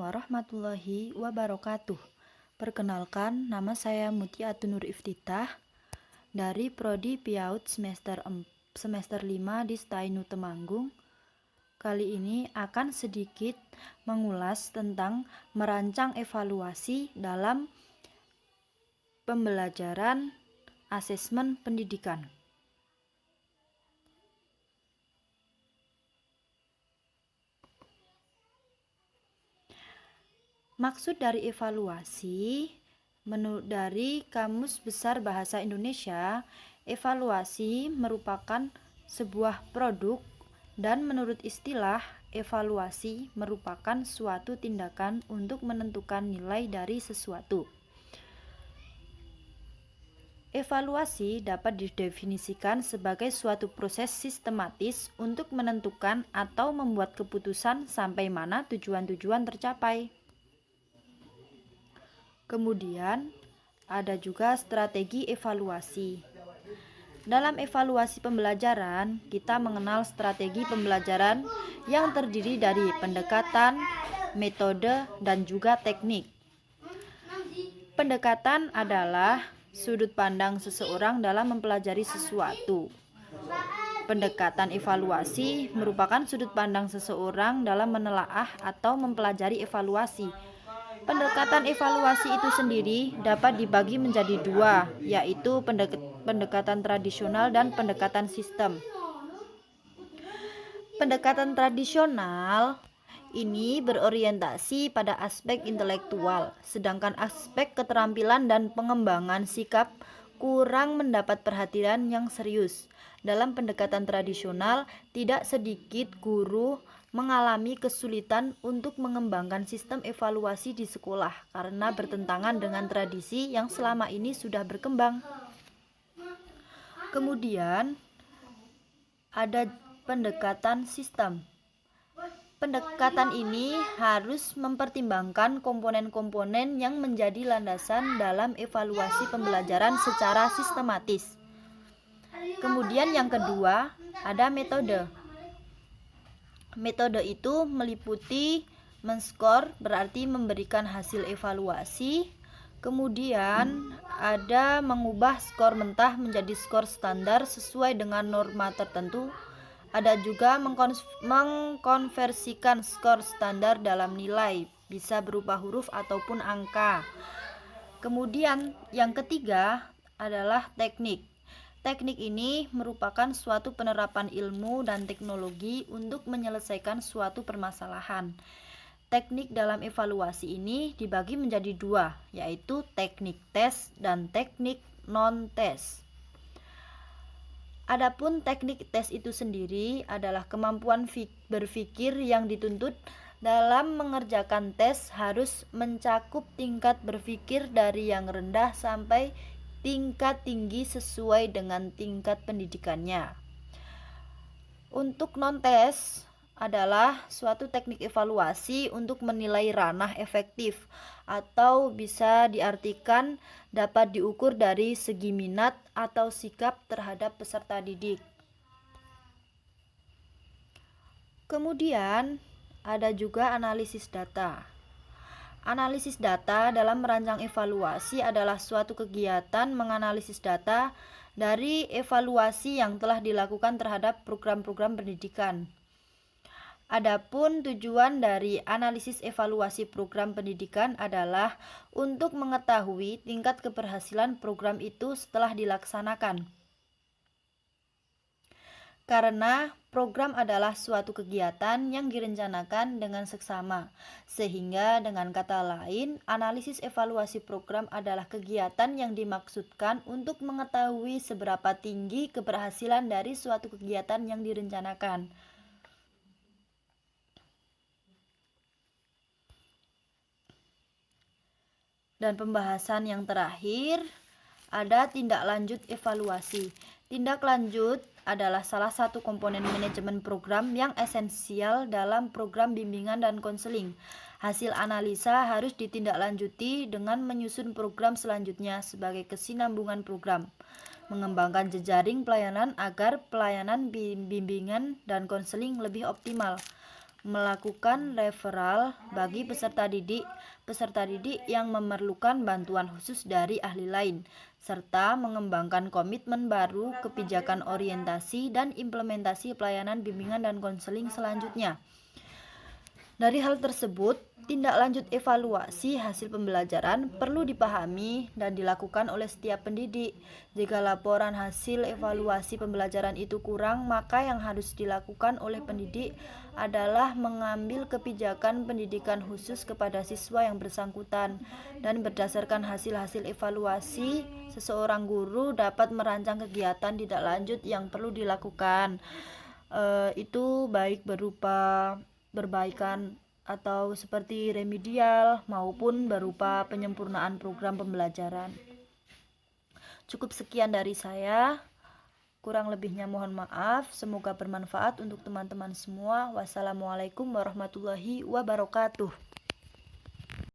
warahmatullahi wabarakatuh. Perkenalkan, nama saya Mutiatun Nur Iftitah dari Prodi PIAUD semester 5 di Stainu Temanggung. Kali ini akan sedikit mengulas tentang merancang evaluasi dalam pembelajaran asesmen pendidikan. Maksud dari evaluasi, menurut dari Kamus Besar Bahasa Indonesia, evaluasi merupakan sebuah produk dan menurut istilah, evaluasi merupakan suatu tindakan untuk menentukan nilai dari sesuatu. Evaluasi dapat didefinisikan sebagai suatu proses sistematis untuk menentukan atau membuat keputusan sampai mana tujuan-tujuan tercapai. Kemudian, ada juga strategi evaluasi. Dalam evaluasi pembelajaran, kita mengenal strategi pembelajaran yang terdiri dari pendekatan, metode, dan juga teknik. Pendekatan adalah sudut pandang seseorang dalam mempelajari sesuatu. Pendekatan evaluasi merupakan sudut pandang seseorang dalam menelaah atau mempelajari evaluasi. Pendekatan evaluasi itu sendiri dapat dibagi menjadi dua, yaitu pendekatan tradisional dan pendekatan sistem. Pendekatan tradisional ini berorientasi pada aspek intelektual, sedangkan aspek keterampilan dan pengembangan sikap kurang mendapat perhatian yang serius. Dalam pendekatan tradisional, tidak sedikit guru mengalami kesulitan untuk mengembangkan sistem evaluasi di sekolah karena bertentangan dengan tradisi yang selama ini sudah berkembang. Kemudian ada pendekatan sistem. Pendekatan ini harus mempertimbangkan komponen-komponen yang menjadi landasan dalam evaluasi pembelajaran secara sistematis. Kemudian yang kedua, ada metode. Metode itu meliputi men-skor, berarti memberikan hasil evaluasi. Kemudian ada mengubah skor mentah menjadi skor standar sesuai dengan norma tertentu. Ada juga mengkonversikan skor standar dalam nilai, bisa berupa huruf ataupun angka. Kemudian yang ketiga adalah teknik. Teknik ini merupakan suatu penerapan ilmu dan teknologi untuk menyelesaikan suatu permasalahan. Teknik dalam evaluasi ini dibagi menjadi dua, yaitu teknik tes dan teknik non-tes. Adapun teknik tes itu sendiri adalah kemampuan berpikir yang dituntut dalam mengerjakan tes harus mencakup tingkat berpikir dari yang rendah sampai tingkat tinggi sesuai dengan tingkat pendidikannya. Untuk non-tes adalah suatu teknik evaluasi untuk menilai ranah efektif atau bisa diartikan dapat diukur dari segi minat atau sikap terhadap peserta didik. Kemudian ada juga analisis data. Analisis data dalam merancang evaluasi adalah suatu kegiatan menganalisis data dari evaluasi yang telah dilakukan terhadap program-program pendidikan. Adapun tujuan dari analisis evaluasi program pendidikan adalah untuk mengetahui tingkat keberhasilan program itu setelah dilaksanakan. Karena program adalah suatu kegiatan yang direncanakan dengan seksama, sehingga dengan kata lain, analisis evaluasi program adalah kegiatan yang dimaksudkan untuk mengetahui seberapa tinggi keberhasilan dari suatu kegiatan yang direncanakan. Dan pembahasan yang terakhir, ada tindak lanjut evaluasi. Tindak lanjut adalah salah satu komponen manajemen program yang esensial dalam program bimbingan dan konseling. Hasil analisa harus ditindaklanjuti dengan menyusun program selanjutnya sebagai kesinambungan program, mengembangkan jejaring pelayanan agar pelayanan bimbingan dan konseling lebih optimal, melakukan referral bagi peserta didik yang memerlukan bantuan khusus dari ahli lain, serta mengembangkan komitmen baru, kebijakan orientasi, dan implementasi pelayanan bimbingan dan konseling selanjutnya. Dari hal tersebut, tindak lanjut evaluasi hasil pembelajaran perlu dipahami dan dilakukan oleh setiap pendidik. Jika laporan hasil evaluasi pembelajaran itu kurang, maka yang harus dilakukan oleh pendidik adalah mengambil kebijakan pendidikan khusus kepada siswa yang bersangkutan. Dan berdasarkan hasil-hasil evaluasi, seseorang guru dapat merancang kegiatan tindak lanjut yang perlu dilakukan. Itu baik berupa perbaikan atau seperti remedial maupun berupa penyempurnaan program pembelajaran. Cukup sekian dari saya. Kurang lebihnya mohon maaf. Semoga bermanfaat untuk teman-teman semua. Wassalamualaikum warahmatullahi wabarakatuh.